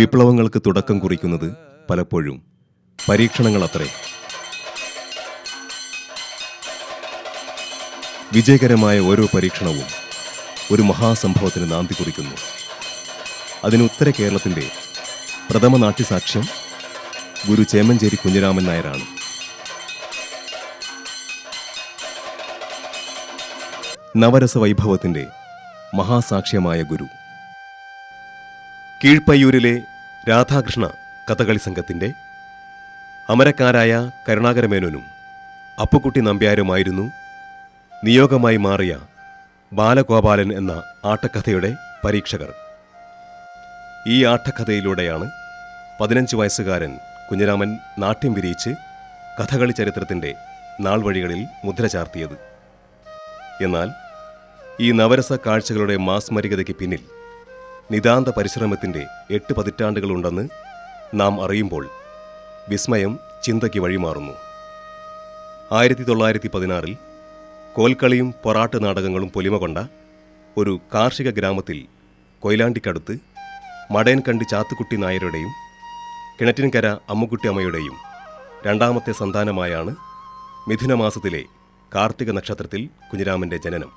വിപ്ലവങ്ങൾക്ക് തുടക്കം കുറിക്കുന്നത് പലപ്പോഴും പരീക്ഷണങ്ങളത്രേ. വിജയകരമായ ഓരോ പരീക്ഷണവും ഒരു മഹാസംഭവത്തിന് നാന്ദി കുറിക്കുന്നു. അതിന് ഉത്തര കേരളത്തിൻ്റെ പ്രഥമ നാട്യസാക്ഷ്യം ഗുരു ചേമഞ്ചേരി കുഞ്ഞിരാമൻ നായരാണ്. നവരസ വൈഭവത്തിൻ്റെ മഹാസാക്ഷ്യമായ ഗുരു. കീഴ്പയ്യൂരിലെ രാധാകൃഷ്ണ കഥകളി സംഘത്തിൻ്റെ അമരക്കാരായ കരുണാകരമേനോനും അപ്പുക്കുട്ടി നമ്പ്യാരുമായിരുന്നു നിയോഗമായി മാറിയ ബാലഗോപാലൻ എന്ന ആട്ടക്കഥയുടെ പരീക്ഷകർ. ഈ ആട്ടക്കഥയിലൂടെയാണ് 15 വയസ്സുകാരൻ കുഞ്ഞിരാമൻ നാട്യം വിരിയിച്ച് കഥകളി ചരിത്രത്തിൻ്റെ നാൾവഴികളിൽ മുദ്ര ചാർത്തിയത്. എന്നാൽ ഈ നവരസ കാഴ്ചകളുടെ മാസ്മരികതയ്ക്ക് പിന്നിൽ നിതാന്ത പരിശ്രമത്തിൻ്റെ 8 പതിറ്റാണ്ടുകളുണ്ടെന്ന് നാം അറിയുമ്പോൾ വിസ്മയം ചിന്തയ്ക്ക് വഴിമാറുന്നു. 1916 കോൽക്കളിയും പൊറാട്ട് നാടകങ്ങളും പൊലിമ കൊണ്ട ഒരു കാർഷിക ഗ്രാമത്തിൽ കൊയിലാണ്ടിക്കടുത്ത് മടയൻകണ്ടി ചാത്തുക്കുട്ടി നായരുടെയും കിണറ്റിൻകര അമ്മുക്കുട്ടി അമ്മയുടെയും രണ്ടാമത്തെ സന്താനമായാണ് മിഥുനമാസത്തിലെ കാർത്തിക നക്ഷത്രത്തിൽ കുഞ്ഞിരാമൻ്റെ ജനനം.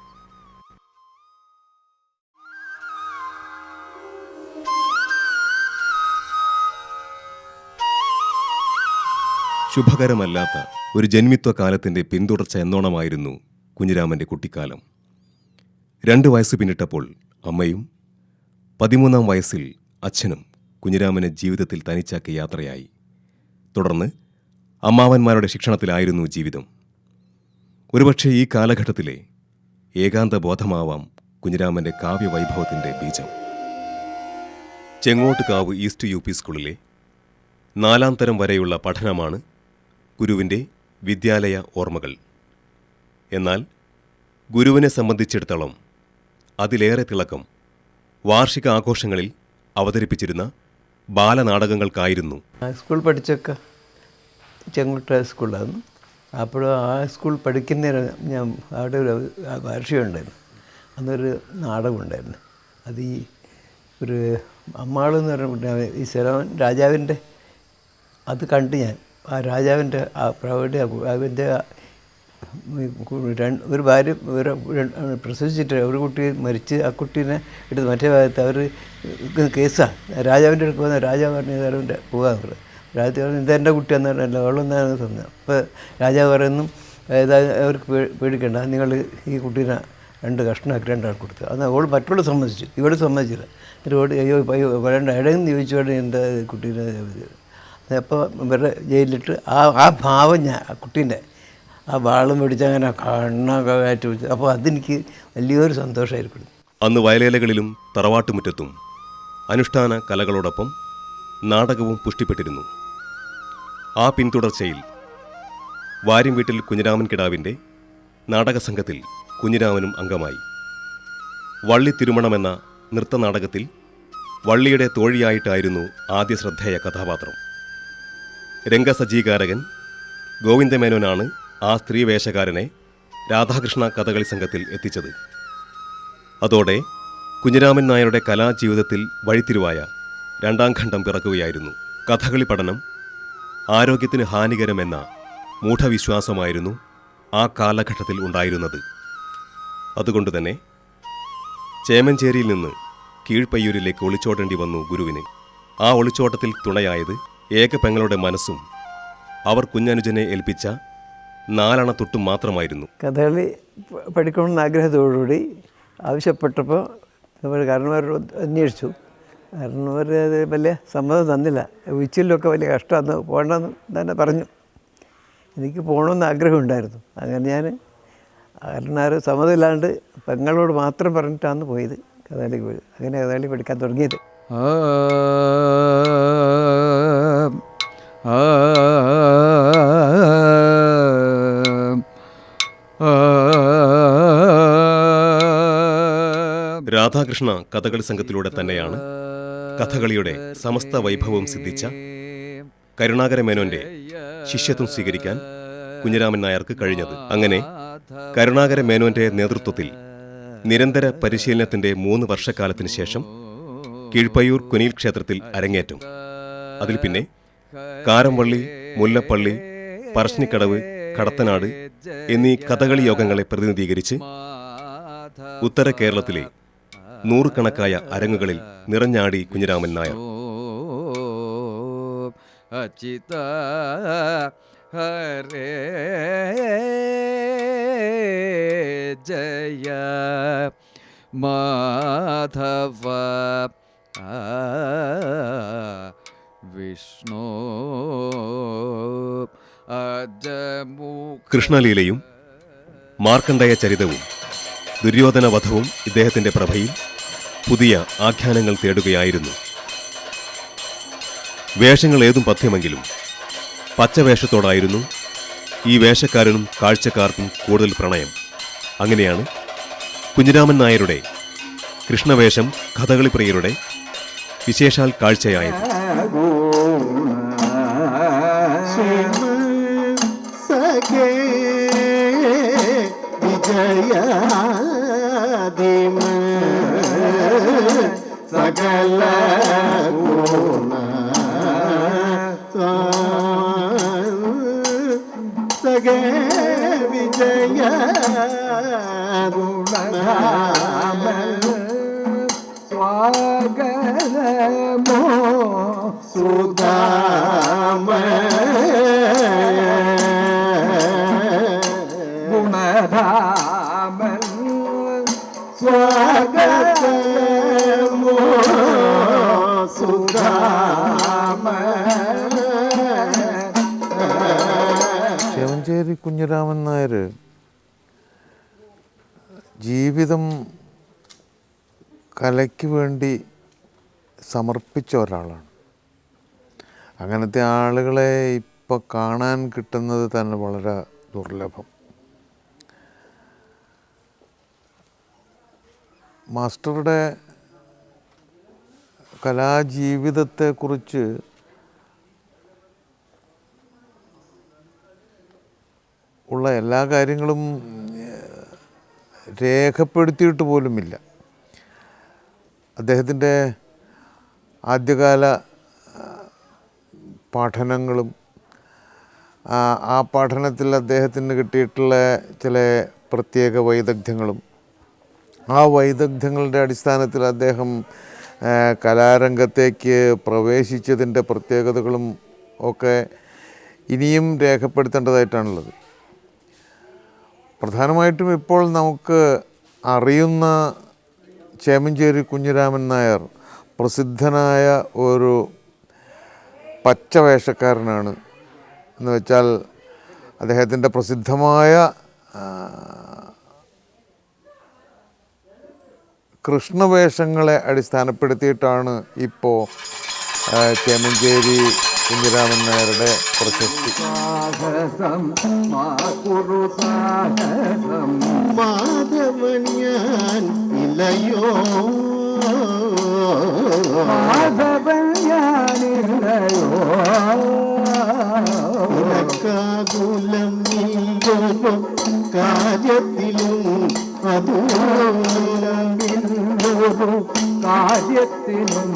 ശുഭകരമല്ലാത്ത ഒരു ജന്മിത്വകാലത്തിൻ്റെ പിന്തുടർച്ച എന്നോണമായിരുന്നു കുഞ്ഞിരാമൻ്റെ കുട്ടിക്കാലം. 2 വയസ്സ് പിന്നിട്ടപ്പോൾ അമ്മയും 13-ാം വയസ്സിൽ അച്ഛനും കുഞ്ഞിരാമനെ ജീവിതത്തിൽ തനിച്ചാക്കി യാത്രയായി. തുടർന്ന് അമ്മാവന്മാരുടെ ശിക്ഷണത്തിലായിരുന്നു ജീവിതം. ഒരുപക്ഷെ ഈ കാലഘട്ടത്തിലെ ഏകാന്ത ബോധമാവാം കുഞ്ഞിരാമൻ്റെ കാവ്യവൈഭവത്തിൻ്റെ ബീജം. ചെങ്ങോട്ടുകാവ് ഈസ്റ്റ് യു പി സ്കൂളിലെ 4-ാം തരം വരെയുള്ള പഠനമാണ് ഗുരുവിൻ്റെ വിദ്യാലയ ഓർമ്മകൾ. എന്നാൽ ഗുരുവിനെ സംബന്ധിച്ചിടത്തോളം അതിലേറെ തിളക്കം വാർഷിക ആഘോഷങ്ങളിൽ അവതരിപ്പിച്ചിരുന്ന ബാലനാടകങ്ങൾക്കായിരുന്നു. സ്കൂൾ പഠിച്ചൊക്കെ ചെങ്ങോട്ട് സ്കൂളിലായിരുന്നു. അപ്പോൾ ആ സ്കൂൾ പഠിക്കുന്നതിന് ഞാൻ അവിടെ ഒരു വാർഷികം ഉണ്ടായിരുന്നു. അന്നൊരു നാടകമുണ്ടായിരുന്നു. അത് ഈ ഒരു അമ്മാളെന്ന് പറഞ്ഞ ഈ സ്ഥലം രാജാവിൻ്റെ അത് കണ്ട് ഞാൻ ആ രാജാവിൻ്റെ ആ പ്രൗഢി അതിൻ്റെ ഒരു ഭാര്യ പ്രസവിച്ചിട്ട് ഒരു കുട്ടി മരിച്ച് ആ കുട്ടീനെ എടുത്ത് മറ്റേ ഭാഗത്ത് അവർ കേസാണ്. രാജാവിൻ്റെ അടുത്ത് പോകുന്ന രാജാവ് പറഞ്ഞ രാജാവിൻ്റെ പോകാൻ പറഞ്ഞു. രാജാവ് പറഞ്ഞു ഇതെൻ്റെ കുട്ടിയാന്ന് പറഞ്ഞല്ലോ അവളൊന്നാണ് തന്നത്. അപ്പോൾ രാജാവ് പറയുന്നു അവർക്ക് പേടിക്കണ്ട, നിങ്ങൾ ഈ കുട്ടീനെ 2 കഷ്ണമാക്കി 2 ആൾ കൊടുത്തു. എന്നാൽ അവൾ മറ്റുള്ള സമ്മതിച്ചു, ഇവിടെ സമ്മതിച്ചില്ല. എന്നിട്ട് ഓടി അയ്യോ വേണ്ട എവിടെയെന്ന് ചോദിച്ചോടെ എൻ്റെ കുട്ടീനെ. അപ്പോൾ ഇവരുടെ ജയിലിലിട്ട് ആ ഭാവം ഞാൻ ആ കുട്ടീൻ്റെ ആ വാളും പിടിച്ച് അങ്ങനെ കണ്ണൊക്കെ കയറ്റി പിടിച്ച്. അപ്പോൾ അതെനിക്ക് വലിയൊരു സന്തോഷമായിരിക്കും. അന്ന് വയലേലകളിലും തറവാട്ടുമുറ്റത്തും അനുഷ്ഠാന കലകളോടൊപ്പം നാടകവും പുഷ്ടിപ്പെട്ടിരുന്നു. ആ പിന്തുടർച്ചയിൽ വാര്യം വീട്ടിൽ കുഞ്ഞിരാമൻ കിടാവിൻ്റെ നാടകസംഘത്തിൽ കുഞ്ഞിരാമനും അംഗമായി. വള്ളി തിരുമണമെന്ന നൃത്തനാടകത്തിൽ വള്ളിയുടെ തോഴിയായിട്ടായിരുന്നു ആദ്യ ശ്രദ്ധേയ കഥാപാത്രം. രംഗസജ്ജീകാരകൻ ഗോവിന്ദമേനോനാണ് ആ സ്ത്രീ വേഷക്കാരനെ രാധാകൃഷ്ണ കഥകളി സംഘത്തിൽ എത്തിച്ചത്. അതോടെ കുഞ്ഞിരാമൻ നായരുടെ കലാജീവിതത്തിൽ വഴിത്തിരിവായ രണ്ടാം ഖണ്ഡം പിറക്കുകയായിരുന്നു. കഥകളി പഠനം ആരോഗ്യത്തിന് ഹാനികരമെന്ന മൂഢവിശ്വാസമായിരുന്നു ആ കാലഘട്ടത്തിൽ ഉണ്ടായിരുന്നത്. അതുകൊണ്ടുതന്നെ ചേമഞ്ചേരിയിൽ നിന്ന് കീഴ്പയ്യൂരിലേക്ക് ഒളിച്ചോടേണ്ടി വന്നു ഗുരുവിന്. ആ ഒളിച്ചോട്ടത്തിൽ തുണയായത് ഏക പെങ്ങളുടെ മനസ്സും അവർ കുഞ്ഞനുജനെ ഏൽപ്പിച്ച 4 അണത്തുട്ടും മാത്രമായിരുന്നു. കഥകളി പഠിക്കണമെന്ന് ആഗ്രഹത്തോടുകൂടി ആവശ്യപ്പെട്ടപ്പോൾ നമ്മൾ കാരണവരോട് അന്വേഷിച്ചു. കാരണവർ അത് വലിയ സമ്മതം തന്നില്ല. ഉച്ചിലൊക്കെ വലിയ കഷ്ടമാണ്, പോകണമെന്ന് തന്നെ പറഞ്ഞു. എനിക്ക് പോകണമെന്ന് ആഗ്രഹമുണ്ടായിരുന്നു. അങ്ങനെ ഞാൻ കാരണവർ സമ്മതമില്ലാണ്ട് പെങ്ങളോട് മാത്രം പറഞ്ഞിട്ടാണ് പോയത്, കഥകളിക്ക് പോയത്. അങ്ങനെ കഥകളി പഠിക്കാൻ തുടങ്ങിയത്. രാധാകൃഷ്ണ കഥകളി സംഘത്തിലൂടെ തന്നെയാണ് കഥകളിയുടെ സമസ്ത വൈഭവം സിദ്ധിച്ച കരുണാകരമേനോന്റെ ശിഷ്യത്വം സ്വീകരിക്കാൻ കുഞ്ഞിരാമൻ നായർക്ക് കഴിഞ്ഞത്. അങ്ങനെ കരുണാകരമേനോന്റെ നേതൃത്വത്തിൽ നിരന്തര പരിശീലനത്തിന്റെ 3 വർഷക്കാലത്തിന് ശേഷം കീഴ്പയ്യൂർ കുനിയിൽ ക്ഷേത്രത്തിൽ അരങ്ങേറ്റം. അതിൽ പിന്നെ കാരംവള്ളി, മുല്ലപ്പള്ളി, പറശ്ശിനിക്കടവ്, കടത്തനാട് എന്നീ കഥകളി യോഗങ്ങളെ പ്രതിനിധീകരിച്ച് ഉത്തര കേരളത്തിലെ 100 കണക്കായ അരങ്ങുകളിൽ നിറഞ്ഞാടി കുഞ്ഞിരാമൻ നായർ. അച്യുത ഹരേ ജയ മാധവ വിഷ്ണു കൃഷ്ണലീലയും മാർക്കണ്ഡേയ ചരിതവും ദുര്യോധന വധവും ഇദ്ദേഹത്തിന്റെ പ്രഭയിൽ പുതിയ ആഖ്യാനങ്ങൾ തേടുകയായിരുന്നു. വേഷങ്ങൾ ഏതും പഥ്യമെങ്കിലും പച്ചവേഷത്തോടായിരുന്നു ഈ വേഷക്കാരനും കാഴ്ചക്കാർക്കും കൂടുതൽ പ്രണയം. അങ്ങനെയാണ് കുഞ്ഞിരാമൻ നായരുടെ കൃഷ്ണവേഷം കഥകളിപ്രിയരുടെ വിശേഷാൽ കാഴ്ചയായത്. സകല സകേ വിജയ സ്വാഗതമോ സുധാമ ഗുണധാമൻ സ്വാഗതമോ സുധാമ. ചേമഞ്ചേരി കുഞ്ഞിരാമൻ നായർ ജീവിതം കലയ്ക്ക് വേണ്ടി സമർപ്പിച്ച ഒരാളാണ്. അങ്ങനത്തെ ആളുകളെ ഇപ്പോൾ കാണാൻ കിട്ടുന്നത് തന്നെ വളരെ ദുർലഭം. മാസ്റ്ററുടെ കലാജീവിതത്തെക്കുറിച്ച് ഉള്ള എല്ലാ കാര്യങ്ങളും രേഖപ്പെടുത്തിയിട്ട് പോലുമില്ല. അദ്ദേഹത്തിൻ്റെ ആദ്യകാല പഠനങ്ങളും ആ പഠനത്തിൽ അദ്ദേഹത്തിന് കിട്ടിയിട്ടുള്ള ചില പ്രത്യേക വൈദഗ്ധ്യങ്ങളും ആ വൈദഗ്ധ്യങ്ങളുടെ അടിസ്ഥാനത്തിൽ അദ്ദേഹം കലാരംഗത്തേക്ക് പ്രവേശിച്ചതിൻ്റെ പ്രത്യേകതകളും ഒക്കെ ഇനിയും രേഖപ്പെടുത്തേണ്ടതായിട്ടാണുള്ളത്. പ്രധാനമായിട്ടും ഇപ്പോൾ നമുക്ക് അറിയുന്ന ചേമഞ്ചേരി കുഞ്ഞിരാമൻ നായർ പ്രസിദ്ധനായ ഒരു പച്ചവേഷക്കാരനാണ്. എന്ന് വെച്ചാൽ അദ്ദേഹത്തിൻ്റെ പ്രസിദ്ധമായ കൃഷ്ണവേഷങ്ങളെ അടിസ്ഥാനപ്പെടുത്തിയിട്ടാണ് ഇപ്പോൾ ചേമഞ്ചേരി കുഞ്ഞിരാമൻ നായരുടെ പ്രശസ്തി. സാഹസം മാകുരു സാഹസം മാധവൻ ഞാൻ ഇല്ലയോ മാധവൻ ഞാനില്ലയോ ഇലക്കാകുലം നീയൊരു കാര്യത്തിലും അതുലമില്ലൊരു കാര്യത്തിലും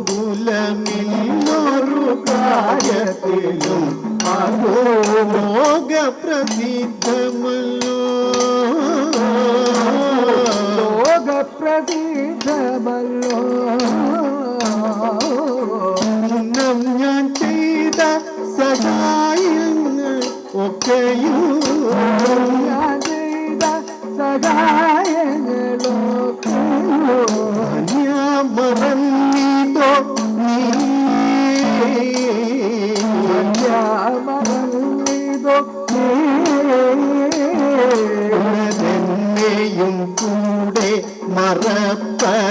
അതുലമില്ലൊരു കാര്യത്തിലും അതോ ലോകപ്രസിദ്ധമല്ലോ ലോകപ്രസിദ്ധമല്ലോ ഞാൻ ചെയ്ത സഹായങ്ങൾ ഒക്കെയും ഞാൻ ചെയ്ത സഹായങ്ങളൊക്കെയും ഞാൻ മറന്നിതോ മറന്നിതോ എന്നെയും കൂടെ മറപ്പതിനേഷ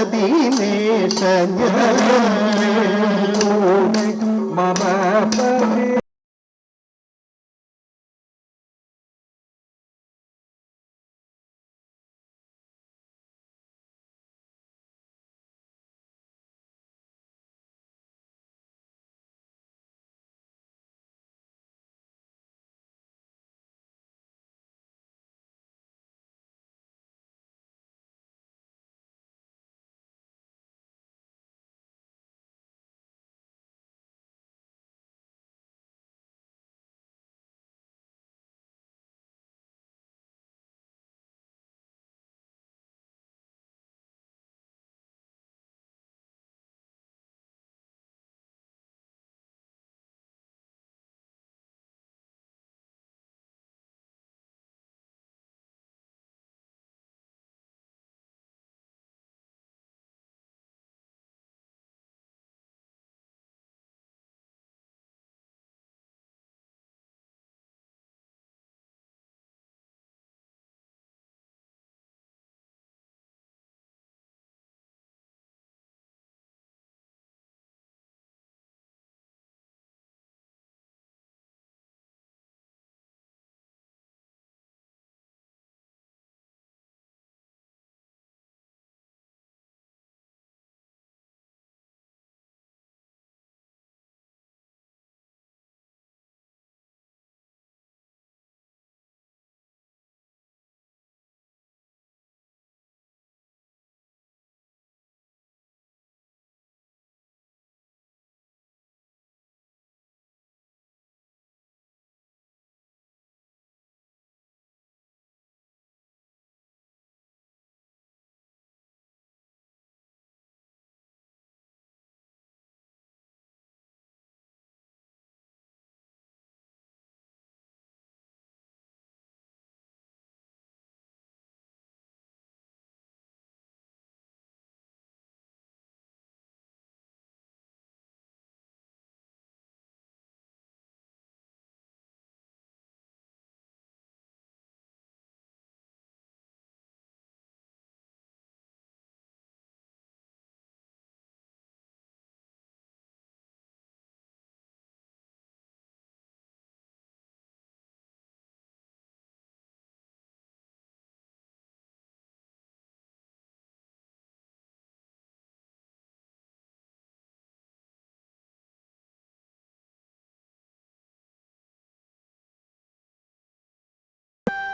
മറപ്പതി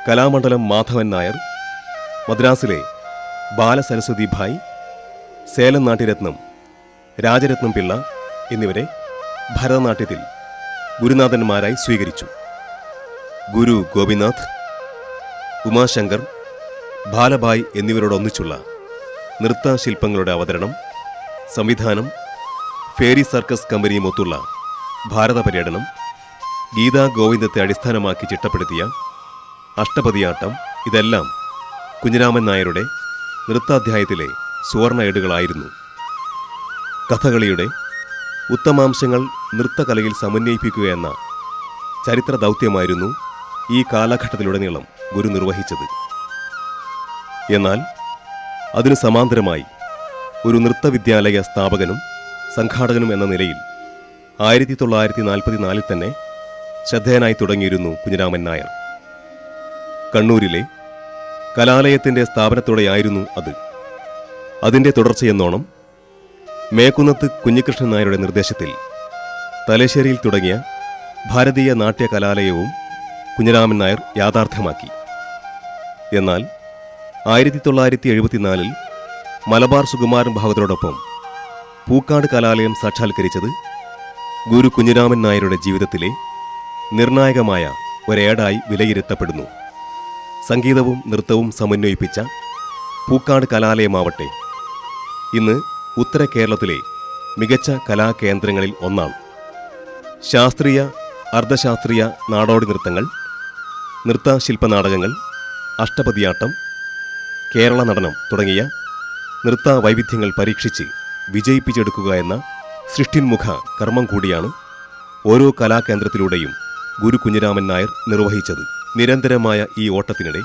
കലാമണ്ഡലം മാധവൻ നായർ, മദ്രാസിലെ ബാലസരസ്വതി ഭായ്, സേലം നാട്യരത്നം രാജരത്നം പിള്ള എന്നിവരെ ഭരതനാട്യത്തിൽ ഗുരുനാഥന്മാരായി സ്വീകരിച്ചു. ഗുരു ഗോപിനാഥ്, ഉമാശങ്കർ, ബാലഭായ് എന്നിവരോടൊന്നിച്ചുള്ള നൃത്തശില്പങ്ങളുടെ അവതരണം, സംവിധാനം, ഫേരി സർക്കസ് കമ്പനിയുമൊത്തുള്ള ഭാരത പര്യടനം, ഗീതാ ഗോവിന്ദത്തെ അടിസ്ഥാനമാക്കി ചിട്ടപ്പെടുത്തിയ അഷ്ടപതിയാട്ടം, ഇതെല്ലാം കുഞ്ഞിരാമൻ നായരുടെ നൃത്താധ്യായത്തിലെ സുവർണ ഏടുകളായിരുന്നു. കഥകളിയുടെ ഉത്തമാംശങ്ങൾ നൃത്തകലയിൽ സമന്വയിപ്പിക്കുക എന്ന ചരിത്ര ദൗത്യമായിരുന്നു ഈ കാലഘട്ടത്തിലുടനീളം ഗുരു നിർവഹിച്ചത്. എന്നാൽ അതിനു സമാന്തരമായി ഒരു നൃത്തവിദ്യാലയ സ്ഥാപകനും സംഘാടകനും എന്ന നിലയിൽ 1944 തന്നെ ശ്രദ്ധേയനായി തുടങ്ങിയിരുന്നു കുഞ്ഞിരാമൻ നായർ. കണ്ണൂരിലെ കലാലയത്തിൻ്റെ സ്ഥാപനത്തോടെയായിരുന്നു അത്. അതിൻ്റെ തുടർച്ചയെന്നോണം മേക്കുന്നത്ത് കുഞ്ഞികൃഷ്ണൻ നായരുടെ നിർദ്ദേശത്തിൽ തലശ്ശേരിയിൽ തുടങ്ങിയ ഭാരതീയ നാട്യ കലാലയവും കുഞ്ഞിരാമൻ നായർ യാഥാർത്ഥ്യമാക്കി. എന്നാൽ 1974 മലബാർ സുകുമാരൻ ഭാഗവതരോടൊപ്പം പൂക്കാട് കലാലയം സാക്ഷാത്കരിച്ചത് ഗുരു കുഞ്ഞിരാമൻ നായരുടെ ജീവിതത്തിലെ നിർണായകമായ ഒരേടായി വിലയിരുത്തപ്പെടുന്നു. സംഗീതവും നൃത്തവും സമന്വയിപ്പിച്ച പൂക്കാട് കലാലയമാവട്ടെ ഇന്ന് ഉത്തര കേരളത്തിലെ മികച്ച കലാകേന്ദ്രങ്ങളിൽ ഒന്നാണ്. ശാസ്ത്രീയ, അർദ്ധശാസ്ത്രീയ നാടോടി നൃത്തങ്ങൾ, നൃത്തശില്പനാടകങ്ങൾ, അഷ്ടപതിയാട്ടം, കേരള നടനം തുടങ്ങിയ നൃത്ത വൈവിധ്യങ്ങൾ പരീക്ഷിച്ച് വിജയിപ്പിച്ചെടുക്കുക എന്ന സൃഷ്ടിന്മുഖ കർമ്മം കൂടിയാണ് ഓരോ കലാകേന്ദ്രത്തിലൂടെയും ഗുരു കുഞ്ഞിരാമൻ നായർ നിർവഹിച്ചത്. നിരന്തരമായ ഈ ഓട്ടത്തിനിടെ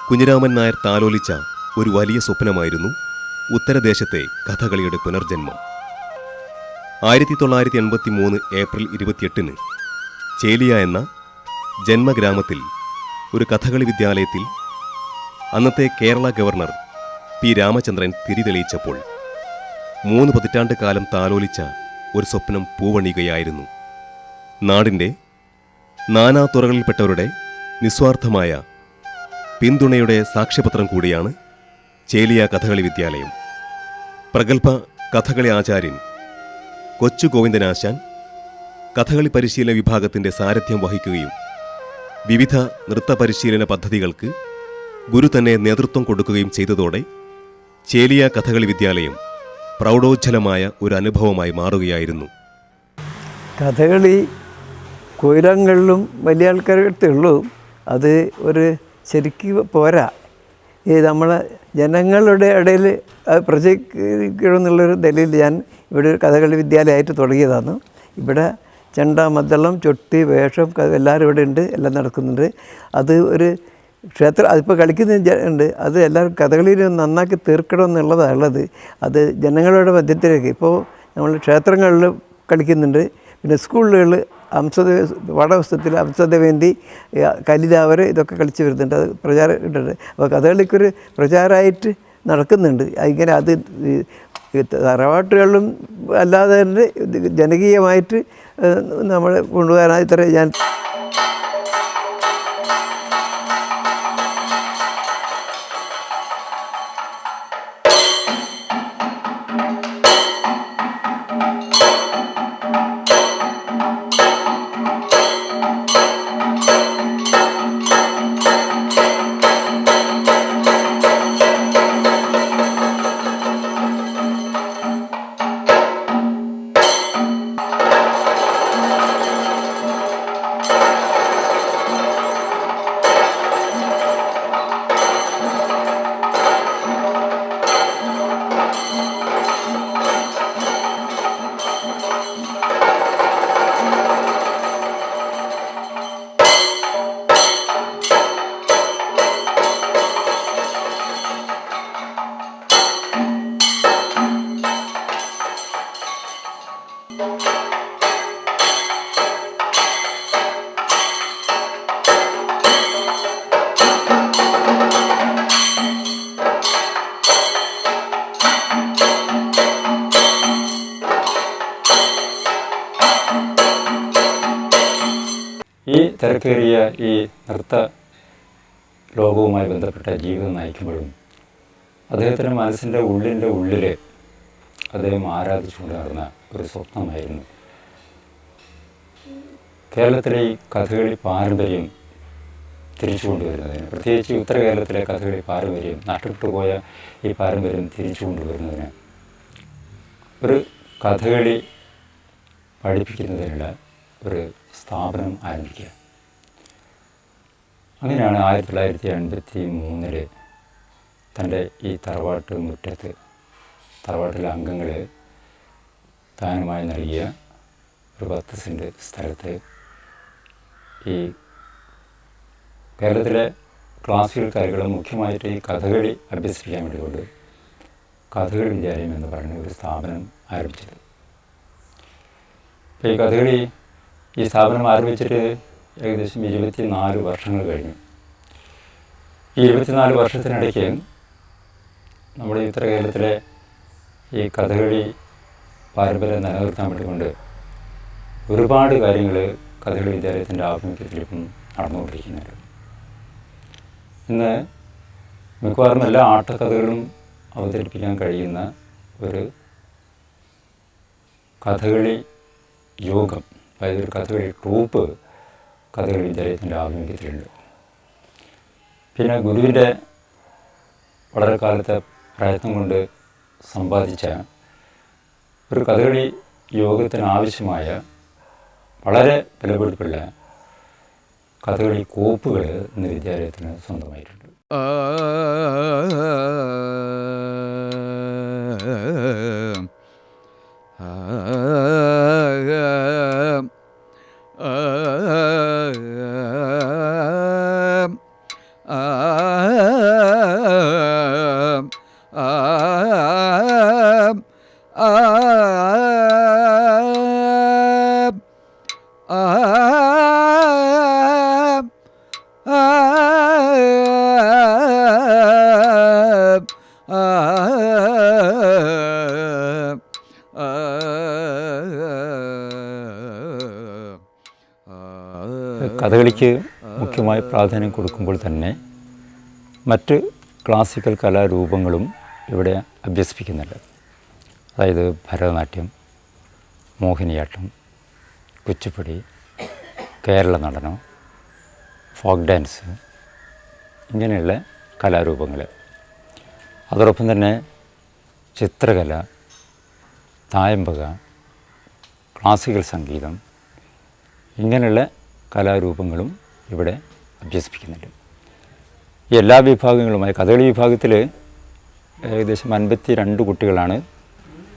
കുഞ്ഞിരാമൻ നായർ താലോലിച്ച ഒരു വലിയ സ്വപ്നമായിരുന്നു ഉത്തരദേശത്തെ കഥകളിയുടെ പുനർജന്മം. 1983 ഏപ്രിൽ 28 ചേലിയ എന്ന ജന്മഗ്രാമത്തിൽ ഒരു കഥകളി വിദ്യാലയത്തിൽ അന്നത്തെ കേരള ഗവർണർ പി രാമചന്ദ്രൻ തിരിതെളിയിച്ചപ്പോൾ 3 പതിറ്റാണ്ട് കാലം താലോലിച്ച ഒരു സ്വപ്നം പൂവണിയുകയായിരുന്നു. നാടിൻ്റെ നാനാതുറകളിൽപ്പെട്ടവരുടെ നിസ്വാർത്ഥമായ പിന്തുണയുടെ സാക്ഷ്യപത്രം കൂടിയാണ് ചേലിയ കഥകളി വിദ്യാലയം. പ്രഗത്ഭ കഥകളി ആചാര്യൻ കൊച്ചു ഗോവിന്ദനാശാൻ കഥകളി പരിശീലന വിഭാഗത്തിൻ്റെ സാരഥ്യം വഹിക്കുകയും വിവിധ നൃത്ത പരിശീലന പദ്ധതികൾക്ക് ഗുരു തന്നെ നേതൃത്വം കൊടുക്കുകയും ചെയ്തതോടെ ചേലിയ കഥകളി വിദ്യാലയം പ്രൗഢോജ്ജലമായ ഒരു അനുഭവമായി മാറുകയായിരുന്നു. കഥകളി കൊയിലങ്ങളിലും വലിയ ആൾക്കാരുടെ ഉള്ളൂ. അത് ഒരു ശരിക്കും പോരാ. ഈ നമ്മളെ ജനങ്ങളുടെ ഇടയിൽ അത് പ്രചരിക്കണമെന്നുള്ളൊരു നിലയിൽ ഞാൻ ഇവിടെ ഒരു കഥകളി വിദ്യാലയമായിട്ട് തുടങ്ങിയതാണ്. ഇവിടെ ചെണ്ട, മദ്ദളം, ചൊട്ടി, വേഷം എല്ലാവരും ഇവിടെ ഉണ്ട്, എല്ലാം നടക്കുന്നുണ്ട്. അത് ഒരു ക്ഷേത്രം അതിപ്പോൾ കളിക്കുന്ന ഉണ്ട്. അത് എല്ലാവരും കഥകളിയിൽ നന്നാക്കി തീർക്കണം എന്നുള്ളതാണ് ഉള്ളത്. അത് ജനങ്ങളുടെ മധ്യത്തിലേക്ക് ഇപ്പോൾ നമ്മൾ ക്ഷേത്രങ്ങളിൽ കളിക്കുന്നുണ്ട്. പിന്നെ സ്കൂളുകളിൽ പാഠപുസ്തകത്തിൽ അംസദവേന്തി, കലിതാവർ ഇതൊക്കെ കളിച്ച് വരുന്നുണ്ട്. അത് പ്രചാരം ഇട്ടുണ്ട്. അപ്പോൾ കഥകളിക്കൊരു പ്രചാരമായിട്ട് നടക്കുന്നുണ്ട്. ഇങ്ങനെ അത് തറവാട്ടുകളിലും അല്ലാതെ തന്നെ ജനകീയമായിട്ട് നമ്മൾ കൊണ്ടുപോകാനായി ഇത്ര ഞാൻ ഈ തിരക്കേറിയ ഈ നൃത്ത ലോകവുമായി ബന്ധപ്പെട്ട ജീവിതം നയിക്കുമ്പോഴും അദ്ദേഹത്തിൻ്റെ മനസ്സിൻ്റെ ഉള്ളിൽ അദ്ദേഹം ആരാധിച്ചുകൊണ്ട് നടന്ന ഒരു സ്വപ്നമായിരുന്നു കേരളത്തിലെ ഈ കഥകളി പാരമ്പര്യം തിരിച്ചു കൊണ്ടുവരുന്നതിന്, പ്രത്യേകിച്ച് ഉത്തര കേരളത്തിലെ കഥകളി പാരമ്പര്യം, നഷ്ടപ്പെട്ടു പോയ ഈ പാരമ്പര്യം തിരിച്ചു കൊണ്ടുവരുന്നതിന് ഒരു കഥകളി പഠിപ്പിക്കുന്നതിനുള്ള ഒരു സ്ഥാപനം ആരംഭിക്കുക. അങ്ങനെയാണ് 1983 തൻ്റെ ഈ തറവാട്ട് മുറ്റത്ത് തറവാട്ടിലെ അംഗങ്ങൾ ദാനമായി നൽകിയ ഒരു 10 സെൻറ്റ് സ്ഥലത്ത് ഈ കേരളത്തിലെ ക്ലാസിക്കൽ കലകൾ മുഖ്യമായിട്ട് ഈ കഥകളി അഭ്യസിപ്പിക്കാൻ വേണ്ടിക്കൊണ്ട് കഥകളി വിദ്യാലയം എന്ന് പറയുന്ന ഒരു സ്ഥാപനം ആരംഭിച്ചത്. അപ്പോൾ ഈ കഥകളി ഈ സ്ഥാപനം ആരംഭിച്ചിട്ട് ഏകദേശം 24 വർഷങ്ങൾ കഴിഞ്ഞു. ഈ 24 വർഷത്തിനിടയ്ക്ക് നമ്മുടെ ഉത്തര കേരളത്തിലെ ഈ കഥകളി പാരമ്പര്യം നിലനിർത്താൻ വേണ്ടിക്കൊണ്ട് ഒരുപാട് കാര്യങ്ങൾ കഥകളി വിദ്യാലയത്തിൻ്റെ ആഭിമുഖ്യത്തിൽ ഇപ്പം നടന്നുകൊണ്ടിരിക്കുന്നുണ്ട്. ഇന്ന് മിക്കവാറും എല്ലാ ആട്ടക്കഥകളും അവതരിപ്പിക്കാൻ കഴിയുന്ന ഒരു കഥകളി യോഗം, അതായത് ഒരു കഥകളി ട്രൂപ്പ് കഥകളി വിദ്യാലയത്തിൻ്റെ ആഭിമുഖ്യത്തിലുണ്ട്. പിന്നെ ഗുരുവിൻ്റെ വളരെ കാലത്തെ പ്രയത്നം കൊണ്ട് സമ്പാദിച്ച ഒരു കഥകളി യോഗത്തിനാവശ്യമായ വളരെ വിലപിടിപ്പുള്ള കഥകളി കോപ്പുകൾ ഇന്ന് വിദ്യാലയത്തിന് സ്വന്തമായിട്ടുണ്ട്. കഥകളിക്ക് മുഖ്യമായി പ്രാധാന്യം കൊടുക്കുമ്പോൾ തന്നെ മറ്റ് ക്ലാസിക്കൽ കലാരൂപങ്ങളും ഇവിടെ അഭ്യസിപ്പിക്കുന്നുണ്ട്. അതായത് ഭരതനാട്യം, മോഹിനിയാട്ടം, കുച്ചിപ്പുടി, കേരള നടനം, ഫോക്ക് ഡാൻസ്, ഇങ്ങനെയുള്ള കലാരൂപങ്ങൾ. അതോടൊപ്പം തന്നെ ചിത്രകല, തായമ്പക, ക്ലാസിക്കൽ സംഗീതം, ഇങ്ങനെയുള്ള കലാരൂപങ്ങളും ഇവിടെ അഭ്യസിപ്പിക്കുന്നുണ്ട്. ഈ എല്ലാ വിഭാഗങ്ങളുമായി കഥകളി വിഭാഗത്തിൽ ഏകദേശം 52 കുട്ടികളാണ്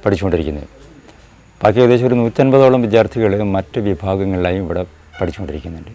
പഠിച്ചുകൊണ്ടിരിക്കുന്നത്. ബാക്കി ഏകദേശം ഒരു 150ഓളം വിദ്യാർത്ഥികൾ മറ്റ് വിഭാഗങ്ങളിലായും ഇവിടെ പഠിച്ചുകൊണ്ടിരിക്കുന്നുണ്ട്.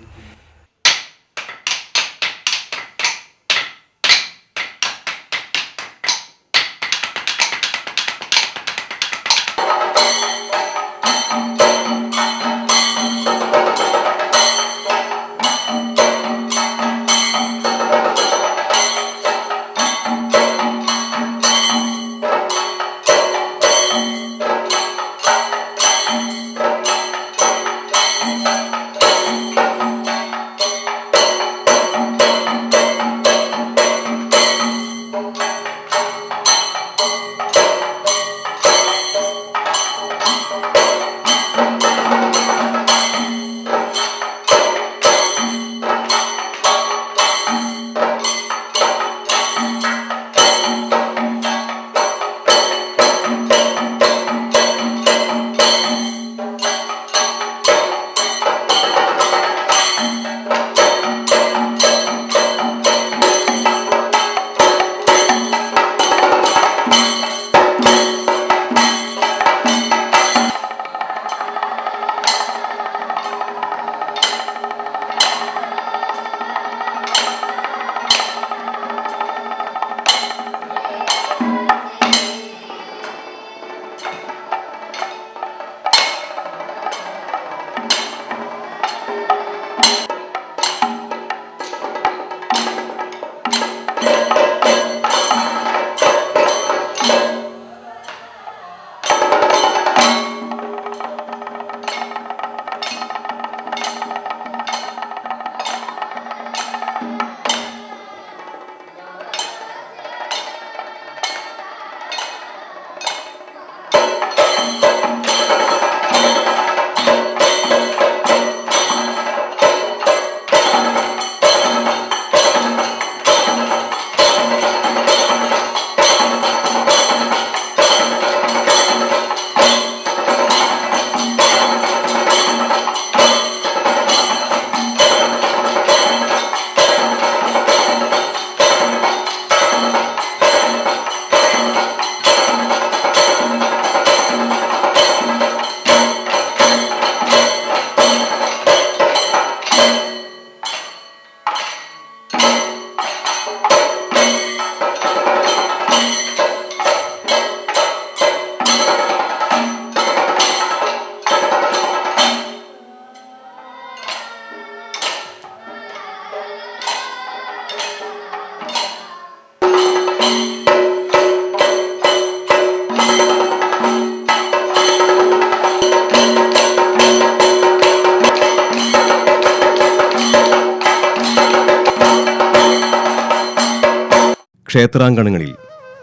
ക്ഷേത്രാങ്കണങ്ങളിൽ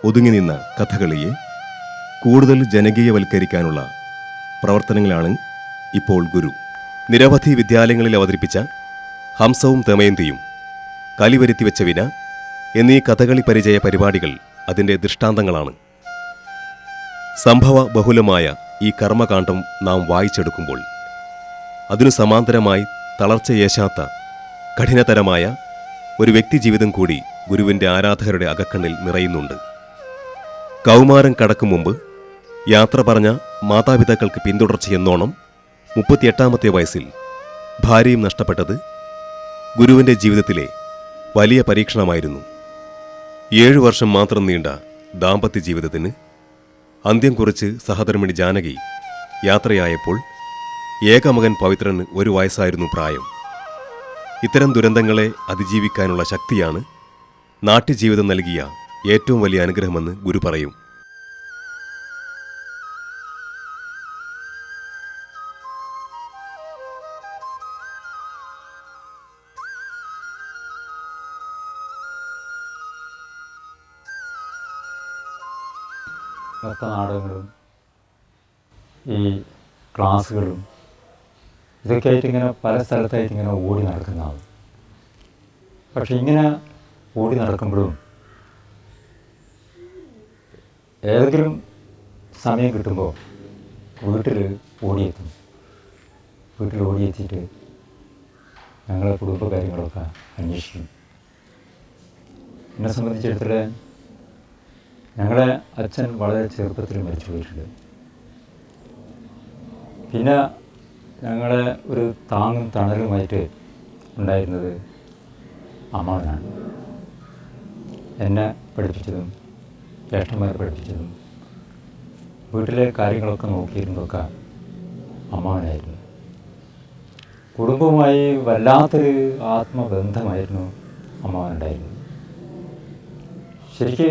ഒതുങ്ങി നിന്ന കഥകളിയെ കൂടുതൽ ജനകീയവൽക്കരിക്കാനുള്ള പ്രവർത്തനങ്ങളാണ് ഇപ്പോൾ ഗുരു. നിരവധി വിദ്യാലയങ്ങളിൽ അവതരിപ്പിച്ച ഹംസവും ദമയന്തിയും, കലിവരുത്തിവെച്ച വിന എന്നീ കഥകളി പരിചയ പരിപാടികൾ അതിൻ്റെ ദൃഷ്ടാന്തങ്ങളാണ്. സംഭവ ബഹുലമായ ഈ കർമ്മകാണ്ഡം നാം വായിച്ചെടുക്കുമ്പോൾ അതിനു സമാന്തരമായി തളർച്ചയേശാത്ത കഠിനതരമായ ഒരു വ്യക്തിജീവിതം കൂടി ഗുരുവിൻ്റെ ആരാധകരുടെ അകക്കണ്ണിൽ നിറയുന്നുണ്ട്. കൗമാരം കടക്കും മുമ്പ് യാത്ര പറഞ്ഞ മാതാപിതാക്കൾക്ക് പിന്തുടർച്ചയെന്നോണം 38ാമത്തെ വയസ്സിൽ ഭാര്യയും നഷ്ടപ്പെട്ടത് ഗുരുവിൻ്റെ ജീവിതത്തിലെ വലിയ പരീക്ഷണമായിരുന്നു. 7 വർഷം മാത്രം നീണ്ട ദാമ്പത്യ ജീവിതത്തിന് അന്ത്യം കുറിച്ച് സഹധർമ്മിണി ജാനകി യാത്രയായപ്പോൾ ഏകമകൻ പവിത്രന് 1 വയസ്സായിരുന്നു പ്രായം. ഇത്തരം ദുരന്തങ്ങളെ അതിജീവിക്കാനുള്ള ശക്തിയാണ് നാട്യജീവിതം നൽകിയ ഏറ്റവും വലിയ അനുഗ്രഹമെന്ന് ഗുരു പറയും. നൃത്തനാടകങ്ങളും ഈ ക്ലാസ്സുകളും ഇതൊക്കെ ആയിട്ട് ഇങ്ങനെ പല സ്ഥലത്തായിട്ട് ഇങ്ങനെ ഓടി നടക്കുന്നതാണ്. പക്ഷെ ഇങ്ങനെ ഓടി നടക്കുമ്പോഴും ഏതെങ്കിലും സമയം കിട്ടുമ്പോൾ വീട്ടിൽ ഓടിയെത്തിയിട്ട് ഞങ്ങളെ കുടുംബകാര്യങ്ങളൊക്കെ അന്വേഷിക്കും. എന്നെ സംബന്ധിച്ചിടത്തോളം ഞങ്ങളെ അച്ഛൻ വളരെ ചെറുപ്പത്തിൽ മരിച്ചു പോയിട്ടുണ്ട്. പിന്നെ ഞങ്ങളെ ഒരു താങ്ങും തണലുമായിട്ട് ഉണ്ടായിരുന്നത് അമ്മാവനാണ്. എന്നെ പഠിപ്പിച്ചതും ജ്യേഷ്ഠന്മാരെ പഠിപ്പിച്ചതും വീട്ടിലെ കാര്യങ്ങളൊക്കെ നോക്കിയിരുന്നതൊക്കെ അമ്മാവനായിരുന്നു. കുടുംബവുമായി വല്ലാത്തൊരു ആത്മബന്ധമായിരുന്നു അമ്മാവനുണ്ടായിരുന്നത്. ശരിക്ക്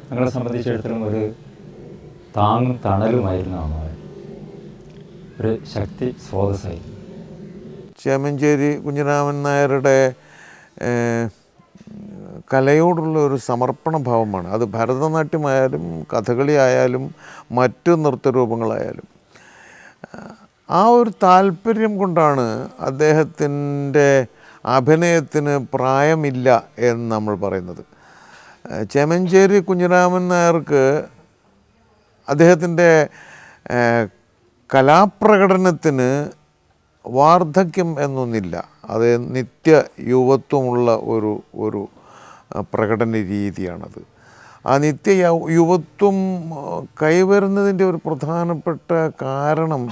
ഞങ്ങളെ സംബന്ധിച്ചിടത്തോളം ഒരു താങ്ങും തണലുമായിരുന്നു അമ്മാവൻ, ഒരു ശക്തി സ്രോതസ്സായിരുന്നു. ചേമഞ്ചേരി കുഞ്ഞിരാമൻ നായരുടെ കലയോടുള്ള ഒരു സമർപ്പണ ഭാവമാണ്. അത് ഭരതനാട്യമായാലും കഥകളി ആയാലും മറ്റ് നൃത്തരൂപങ്ങളായാലും ആ ഒരു താല്പര്യം കൊണ്ടാണ് അദ്ദേഹത്തിൻ്റെ അഭിനയത്തിന് പ്രായമില്ല എന്ന് നമ്മൾ പറയുന്നത്. ചേമഞ്ചേരി കുഞ്ഞിരാമൻ നായർക്ക് അദ്ദേഹത്തിൻ്റെ കലാപ്രകടനത്തിന് വാർദ്ധക്യം എന്നൊന്നില്ല. അത് നിത്യ യുവത്വമുള്ള ഒരു പ്രകടന രീതിയാണത്. ആ നിത്യ യുവത്വം കൈവരുന്നതിൻ്റെ ഒരു പ്രധാനപ്പെട്ട കാരണം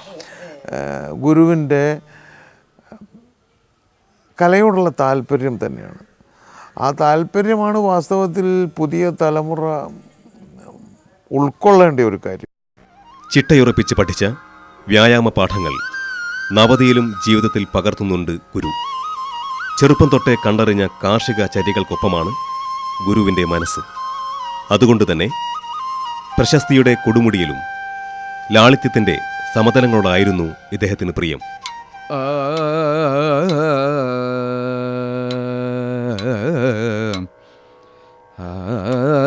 ഗുരുവിൻ്റെ കലയോടുള്ള താല്പര്യം തന്നെയാണ്. ആ താല്പര്യമാണ് വാസ്തവത്തിൽ പുതിയ തലമുറ ഉൾക്കൊള്ളേണ്ട ഒരു കാര്യം. ചിട്ടയുറപ്പിച്ച് പഠിച്ച വ്യായാമ പാഠങ്ങൾ നവതിയിലും ജീവിതത്തിൽ പകർത്തുന്നുണ്ട് ഗുരു. ചെറുപ്പം തൊട്ടേ കണ്ടറിഞ്ഞ കാർഷിക ചര്യകൾക്കൊപ്പമാണ് ഗുരുവിൻ്റെ മനസ്സ്. അതുകൊണ്ടുതന്നെ പ്രശസ്തിയുടെ കൊടുമുടിയിലും ലാളിത്യത്തിൻ്റെ സമതലങ്ങളോടായിരുന്നു ഇദ്ദേഹത്തിന് പ്രിയം.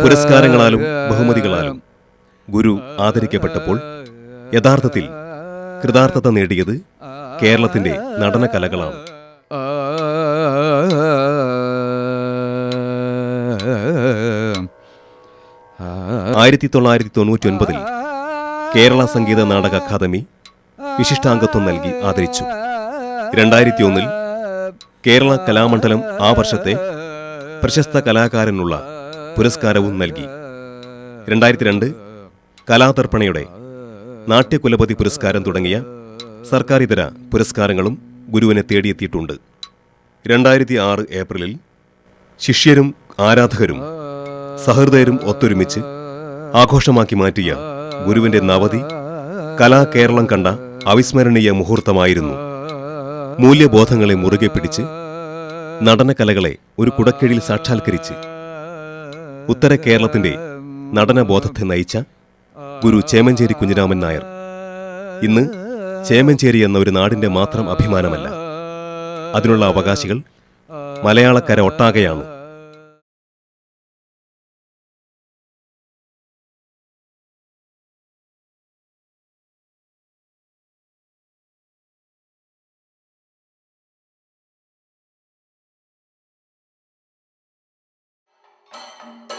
പുരസ്കാരങ്ങളാലും ബഹുമതികളാലും ഗുരു ആദരിക്കപ്പെട്ടപ്പോൾ യഥാർത്ഥത്തിൽ കൃതാർത്ഥത നേടിയത് കേരളത്തിൻ്റെ നടനകലകളാണ്. 1999 കേരള സംഗീത നാടക അക്കാദമി വിശിഷ്ടാംഗത്വം നൽകി ആദരിച്ചു. 2001 കേരള കലാമണ്ഡലം ആ വർഷത്തെ പ്രശസ്ത കലാകാരനുള്ള പുരസ്കാരവും നൽകി. 2002 കലാതർപ്പണയുടെ നാട്യകുലപതി പുരസ്കാരം തുടങ്ങിയ സർക്കാരിതര പുരസ്കാരങ്ങളും ഗുരുവിനെ തേടിയെത്തിയിട്ടുണ്ട്. 2006 ഏപ്രിലിൽ ശിഷ്യരും ആരാധകരും സഹൃദയരും ഒത്തൊരുമിച്ച് ആഘോഷമാക്കി മാറ്റിയ ഗുരുവിന്റെ നവതി കലാകേരളം കണ്ട അവിസ്മരണീയ മുഹൂർത്തമായിരുന്നു. മൂല്യബോധങ്ങളെ മുറുകെ പിടിച്ച് നടനകലകളെ ഒരു കുടക്കീഴിൽ സാക്ഷാത്കരിച്ച് ഉത്തര കേരളത്തിന്റെ നടനബോധത്തെ നയിച്ച ഗുരു ചേമഞ്ചേരി കുഞ്ഞിരാമൻ നായർ ഇന്ന് ചേമഞ്ചേരി എന്ന ഒരു നാടിന്റെ മാത്രം അഭിമാനമല്ല, അതിനുള്ള അവകാശികൾ മലയാളക്കര ഒട്ടാകെയാണ്. ആ